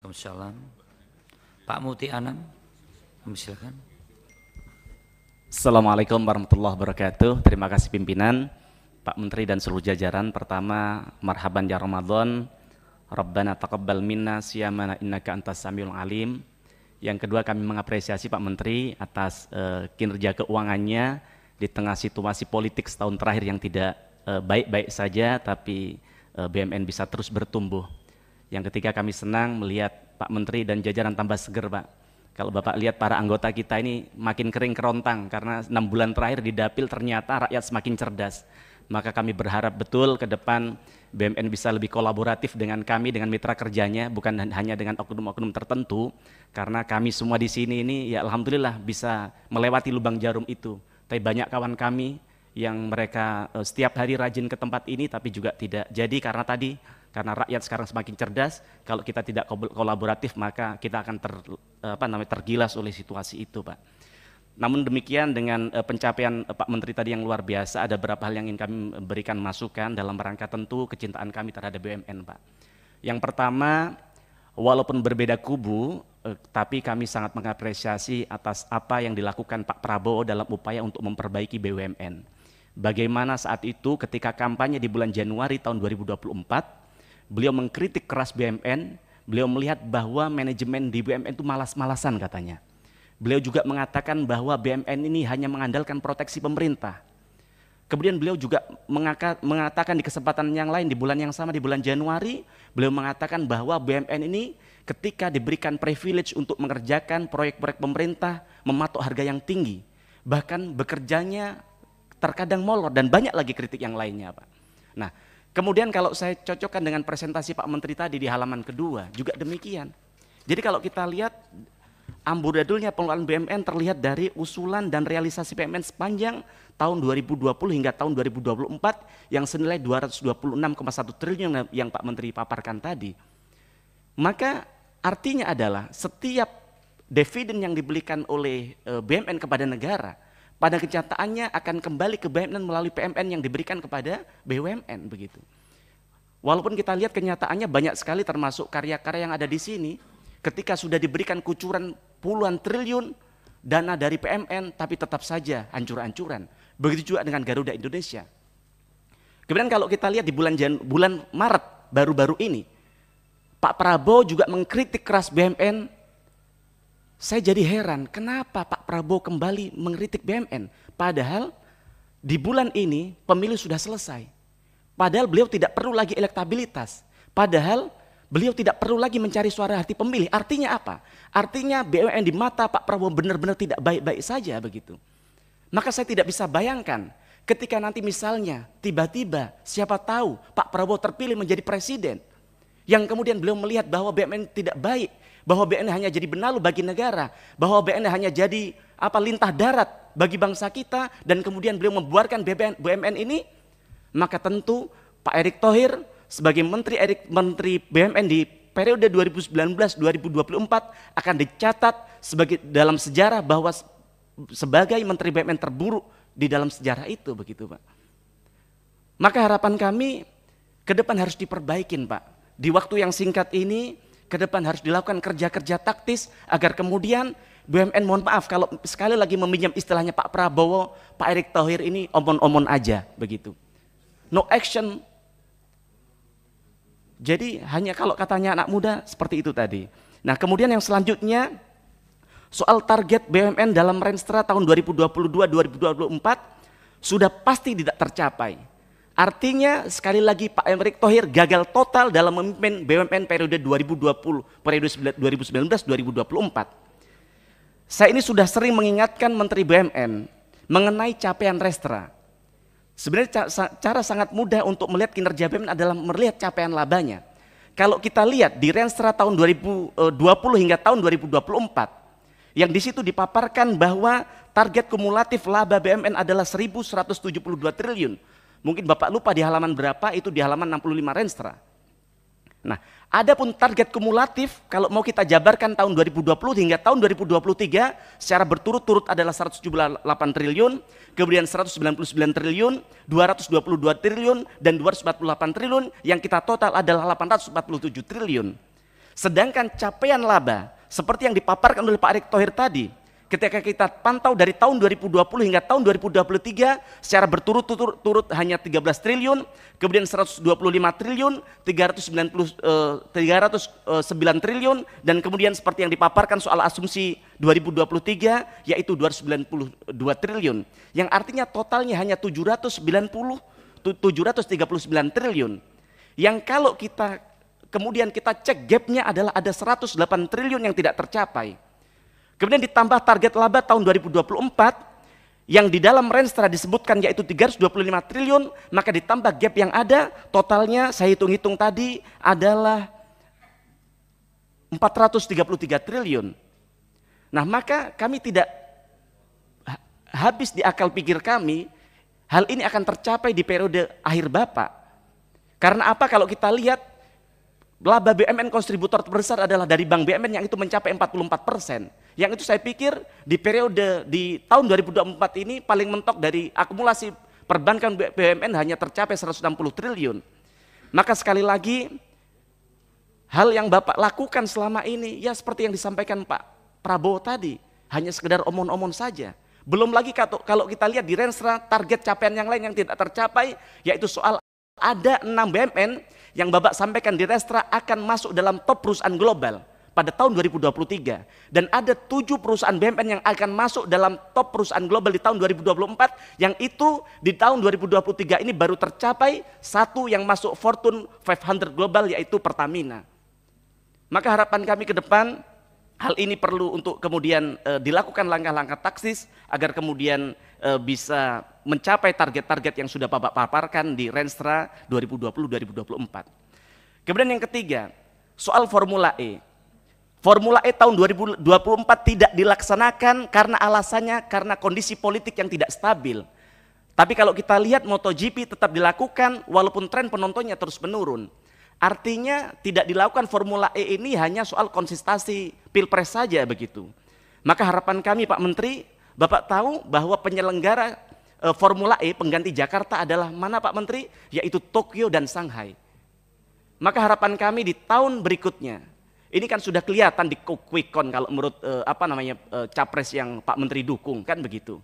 Waalaikumsalam. Pak Muti Anam, silakan. Assalamualaikum warahmatullahi wabarakatuh. Terima kasih pimpinan, Pak Menteri dan seluruh jajaran. Pertama, marhaban ya Ramadan. Rabbana taqabbal minna siyamana innaka antas samiul alim. Yang kedua, kami mengapresiasi Pak Menteri atas kinerja keuangannya di tengah situasi politik setahun terakhir yang tidak baik-baik saja, tapi BUMN bisa terus bertumbuh. Yang ketiga, kami senang melihat Pak Menteri dan jajaran tambah seger, Pak. Kalau Bapak lihat para anggota kita ini makin kering kerontang karena 6 bulan terakhir di Dapil ternyata rakyat semakin cerdas. Maka kami berharap betul ke depan BUMN bisa lebih kolaboratif dengan kami, dengan mitra kerjanya, bukan hanya dengan oknum-oknum tertentu, karena kami semua di sini ini ya alhamdulillah bisa melewati lubang jarum itu. Tapi banyak kawan kami yang mereka setiap hari rajin ke tempat ini tapi juga tidak jadi karena rakyat sekarang semakin cerdas. Kalau kita tidak kolaboratif maka kita akan tergilas oleh situasi itu, Pak. Namun demikian dengan pencapaian Pak Menteri tadi yang luar biasa, ada beberapa hal yang ingin kami berikan masukan dalam rangka tentu kecintaan kami terhadap BUMN, Pak. Yang pertama, walaupun berbeda kubu, tapi kami sangat mengapresiasi atas apa yang dilakukan Pak Prabowo dalam upaya untuk memperbaiki BUMN. Bagaimana saat itu ketika kampanye di bulan Januari tahun 2024, beliau mengkritik keras BUMN, beliau melihat bahwa manajemen di BUMN itu malas-malasan katanya. Beliau juga mengatakan bahwa BUMN ini hanya mengandalkan proteksi pemerintah. Kemudian beliau juga mengatakan di kesempatan yang lain di bulan yang sama, di bulan Januari, beliau mengatakan bahwa BUMN ini ketika diberikan privilege untuk mengerjakan proyek-proyek pemerintah, mematok harga yang tinggi, bahkan bekerjanya terkadang molor dan banyak lagi kritik yang lainnya, Pak. Nah, kemudian kalau saya cocokkan dengan presentasi Pak Menteri tadi di halaman kedua, juga demikian. Jadi kalau kita lihat amburadulnya pengelolaan BUMN terlihat dari usulan dan realisasi BUMN sepanjang tahun 2020 hingga tahun 2024 yang senilai 226,1 triliun yang Pak Menteri paparkan tadi. Maka artinya adalah setiap dividen yang diberikan oleh BUMN kepada negara, pada kenyataannya akan kembali ke BUMN melalui PMN yang diberikan kepada BUMN begitu. Walaupun kita lihat kenyataannya banyak sekali termasuk karya-karya yang ada di sini, ketika sudah diberikan kucuran puluhan triliun dana dari PMN, tapi tetap saja hancur-hancuran. Begitu juga dengan Garuda Indonesia. Kemudian kalau kita lihat di bulan Maret baru-baru ini, Pak Prabowo juga mengkritik keras BUMN. Saya jadi heran, kenapa Pak Prabowo kembali mengkritik BUMN? Padahal di bulan ini pemilu sudah selesai. Padahal beliau tidak perlu lagi elektabilitas. Padahal beliau tidak perlu lagi mencari suara hati pemilih. Artinya apa? Artinya BUMN di mata Pak Prabowo benar-benar tidak baik-baik saja begitu. Maka saya tidak bisa bayangkan ketika nanti misalnya tiba-tiba siapa tahu Pak Prabowo terpilih menjadi presiden, yang kemudian beliau melihat bahwa BUMN tidak baik, bahwa BUMN hanya jadi benalu bagi negara, bahwa BUMN hanya jadi lintah darat bagi bangsa kita, dan kemudian beliau membuarkan BUMN ini, maka tentu Pak Erick Thohir sebagai Menteri BUMN di periode 2019-2024 akan dicatat sebagai dalam sejarah bahwa sebagai Menteri BUMN terburuk di dalam sejarah itu begitu, Pak. Maka harapan kami ke depan harus diperbaikin, Pak. Di waktu yang singkat ini ke depan harus dilakukan kerja-kerja taktis agar kemudian BUMN, mohon maaf kalau sekali lagi meminjam istilahnya Pak Prabowo, Pak Erick Thohir ini omon-omon aja begitu. No action. Jadi hanya kalau katanya anak muda seperti itu tadi. Nah, kemudian yang selanjutnya soal target BUMN dalam Renstra tahun 2022-2024 sudah pasti tidak tercapai. Artinya sekali lagi Pak Erick Thohir gagal total dalam memimpin BUMN periode 2019-2024. Saya ini sudah sering mengingatkan Menteri BUMN mengenai capaian Renstra. Sebenarnya cara sangat mudah untuk melihat kinerja BUMN adalah melihat capaian labanya. Kalau kita lihat di Renstra tahun 2020 hingga tahun 2024, yang di situ dipaparkan bahwa target kumulatif laba BUMN adalah 1.172 triliun. Mungkin Bapak lupa di halaman berapa, itu di halaman 65 Renstra. Nah, adapun target kumulatif kalau mau kita jabarkan tahun 2020 hingga tahun 2023 secara berturut-turut adalah 178 triliun, kemudian 199 triliun, 222 triliun, dan 248 triliun, yang kita total adalah 847 triliun. Sedangkan capaian laba seperti yang dipaparkan oleh Pak Erick Thohir tadi, ketika kita pantau dari tahun 2020 hingga tahun 2023 secara berturut-turut hanya 13 triliun, kemudian 125 triliun, 309 triliun, dan kemudian seperti yang dipaparkan soal asumsi 2023 yaitu 292 triliun, yang artinya totalnya hanya 739 triliun. Yang kalau kita kemudian kita cek gapnya adalah ada 108 triliun yang tidak tercapai. Kemudian ditambah target laba tahun 2024 yang di dalam Renstra disebutkan yaitu 325 triliun, maka ditambah gap yang ada, totalnya saya hitung-hitung tadi adalah 433 triliun. Nah, maka kami tidak habis di akal pikir kami, hal ini akan tercapai di periode akhir Bapak. Karena apa? Kalau kita lihat laba BUMN kontributor terbesar adalah dari Bank BUMN yang itu mencapai 44%. Yang itu saya pikir di periode di tahun 2024 ini paling mentok dari akumulasi perbankan BUMN hanya tercapai 160 triliun. Maka sekali lagi hal yang Bapak lakukan selama ini ya seperti yang disampaikan Pak Prabowo tadi, hanya sekedar omong-omong saja. Belum lagi kalau kita lihat di Renstra target capaian yang lain yang tidak tercapai, yaitu soal ada 6 BUMN yang Bapak sampaikan di Renstra akan masuk dalam top perusahaan global pada tahun 2023, dan ada 7 perusahaan BUMN yang akan masuk dalam top perusahaan global di tahun 2024, yang itu di tahun 2023 ini baru tercapai satu yang masuk Fortune 500 global yaitu Pertamina. Maka harapan kami ke depan hal ini perlu untuk kemudian dilakukan langkah-langkah taktis agar kemudian bisa mencapai target-target yang sudah Bapak paparkan di Renstra 2020-2024. Kemudian yang ketiga, soal Formula E. Formula E tahun 2024 tidak dilaksanakan karena alasannya karena kondisi politik yang tidak stabil. Tapi kalau kita lihat MotoGP tetap dilakukan walaupun tren penontonnya terus menurun. Artinya tidak dilakukan Formula E ini hanya soal konsistensi Pilpres saja begitu. Maka harapan kami Pak Menteri, Bapak tahu bahwa penyelenggara Formula E pengganti Jakarta adalah mana Pak Menteri? Yaitu Tokyo dan Shanghai. Maka harapan kami di tahun berikutnya, ini kan sudah kelihatan di quick count kalau menurut capres yang Pak Menteri dukung kan begitu.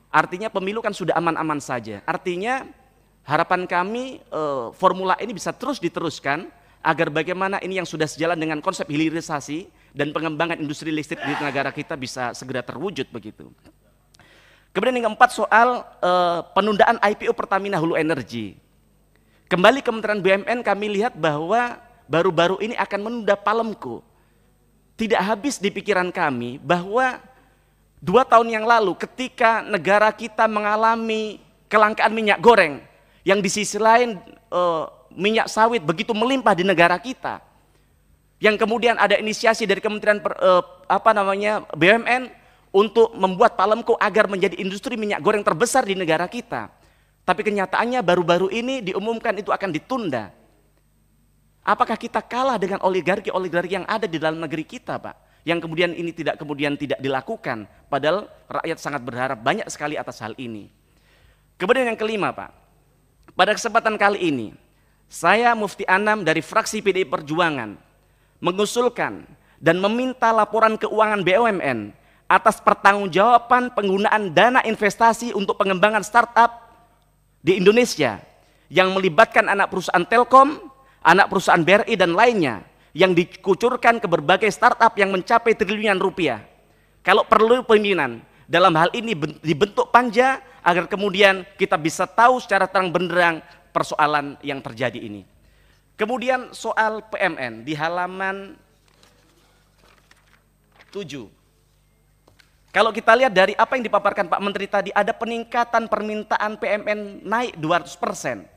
Artinya pemilu kan sudah aman-aman saja. Artinya harapan kami formula ini bisa terus diteruskan agar bagaimana ini yang sudah sejalan dengan konsep hilirisasi dan pengembangan industri listrik di negara kita bisa segera terwujud begitu. Kemudian yang keempat soal penundaan IPO Pertamina Hulu Energy. Kembali Kementerian BUMN kami lihat bahwa baru-baru ini akan menunda Palemco. Tidak habis di pikiran kami bahwa 2 tahun yang lalu ketika negara kita mengalami kelangkaan minyak goreng, yang di sisi lain minyak sawit begitu melimpah di negara kita, yang kemudian ada inisiasi dari Kementerian BUMN untuk membuat Palemco agar menjadi industri minyak goreng terbesar di negara kita. Tapi kenyataannya baru-baru ini diumumkan itu akan ditunda. Apakah kita kalah dengan oligarki yang ada di dalam negeri kita, Pak? Yang kemudian ini tidak dilakukan, padahal rakyat sangat berharap banyak sekali atas hal ini. Kemudian yang kelima, Pak, pada kesempatan kali ini, saya Mufti Anam dari fraksi PDI Perjuangan mengusulkan dan meminta laporan keuangan BUMN atas pertanggungjawaban penggunaan dana investasi untuk pengembangan startup di Indonesia yang melibatkan anak perusahaan Telkom, anak perusahaan BRI dan lainnya yang dikucurkan ke berbagai startup yang mencapai triliunan rupiah. Kalau perlu pimpinan dalam hal ini dibentuk panja agar kemudian kita bisa tahu secara terang benderang persoalan yang terjadi ini. Kemudian soal PMN di halaman 7. Kalau kita lihat dari apa yang dipaparkan Pak Menteri tadi, ada peningkatan permintaan PMN naik 200%.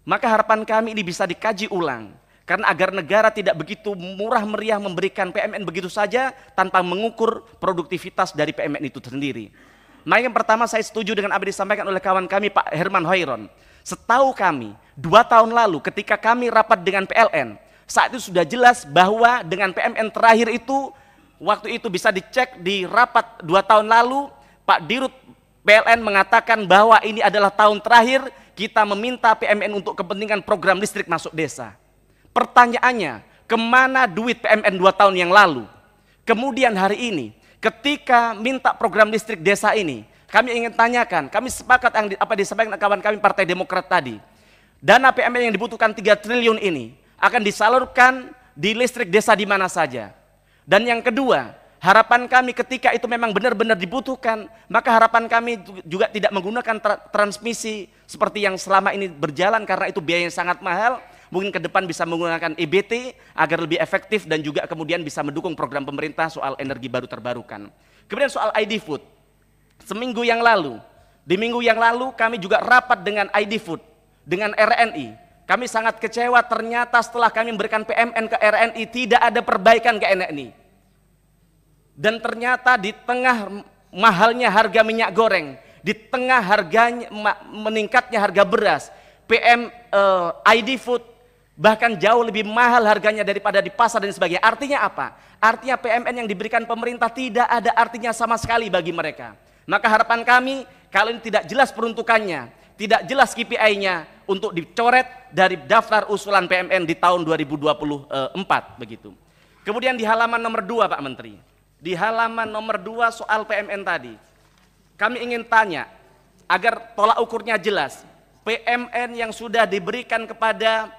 Maka harapan kami ini bisa dikaji ulang, karena agar negara tidak begitu murah meriah memberikan PMN begitu saja tanpa mengukur produktivitas dari PMN itu sendiri. Maka yang pertama saya setuju dengan apa yang disampaikan oleh kawan kami Pak Herman Hoiron. Setahu kami 2 tahun lalu ketika kami rapat dengan PLN, saat itu sudah jelas bahwa dengan PMN terakhir itu, waktu itu bisa dicek di rapat 2 tahun lalu, Pak Dirut PLN mengatakan bahwa ini adalah tahun terakhir kita meminta PMN untuk kepentingan program listrik masuk desa. Pertanyaannya, kemana duit PMN 2 tahun yang lalu. Kemudian hari ini, ketika minta program listrik desa ini, kami ingin tanyakan, kami sepakat apa disampaikan kawan kami Partai Demokrat tadi. Dana PMN yang dibutuhkan 3 triliun ini akan disalurkan di listrik desa di mana saja. Dan yang kedua, harapan kami ketika itu memang benar-benar dibutuhkan, maka harapan kami juga tidak menggunakan transmisi seperti yang selama ini berjalan karena itu biayanya sangat mahal. Mungkin ke depan bisa menggunakan EBT agar lebih efektif dan juga kemudian bisa mendukung program pemerintah soal energi baru terbarukan. Kemudian soal ID Food. Di minggu yang lalu kami juga rapat dengan ID Food, dengan RNI. Kami sangat kecewa ternyata setelah kami memberikan PMN ke RNI tidak ada perbaikan ke RNI. Dan ternyata di tengah mahalnya harga minyak goreng, di tengah harganya meningkatnya harga beras, ID Food bahkan jauh lebih mahal harganya daripada di pasar dan sebagainya. Artinya apa? Artinya PMN yang diberikan pemerintah tidak ada artinya sama sekali bagi mereka. Maka harapan kami, kalau ini tidak jelas peruntukannya, tidak jelas KPI-nya, untuk dicoret dari daftar usulan PMN di tahun 2024 begitu. Kemudian di halaman nomor 2 Pak Menteri, di halaman nomor 2 soal PMN tadi, kami ingin tanya agar tolak ukurnya jelas. PMN yang sudah diberikan kepada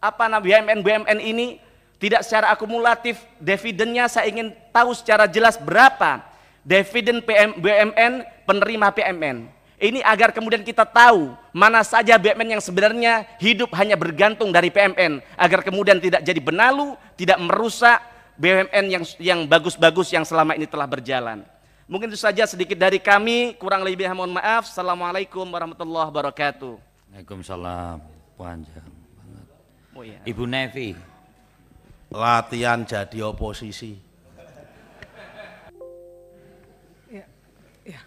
BUMN ini tidak secara akumulatif dividennya, saya ingin tahu secara jelas berapa dividen BUMN penerima PMN. Ini agar kemudian kita tahu mana saja BUMN yang sebenarnya hidup hanya bergantung dari PMN, agar kemudian tidak jadi benalu, tidak merusak BUMN yang bagus-bagus yang selama ini telah berjalan. Mungkin itu saja sedikit dari kami, kurang lebih mohon maaf. Assalamualaikum warahmatullahi wabarakatuh. Waalaikumsalam. Panjang banget. Oh, iya. Ibu Nevi. Latihan jadi oposisi. Ya, ya.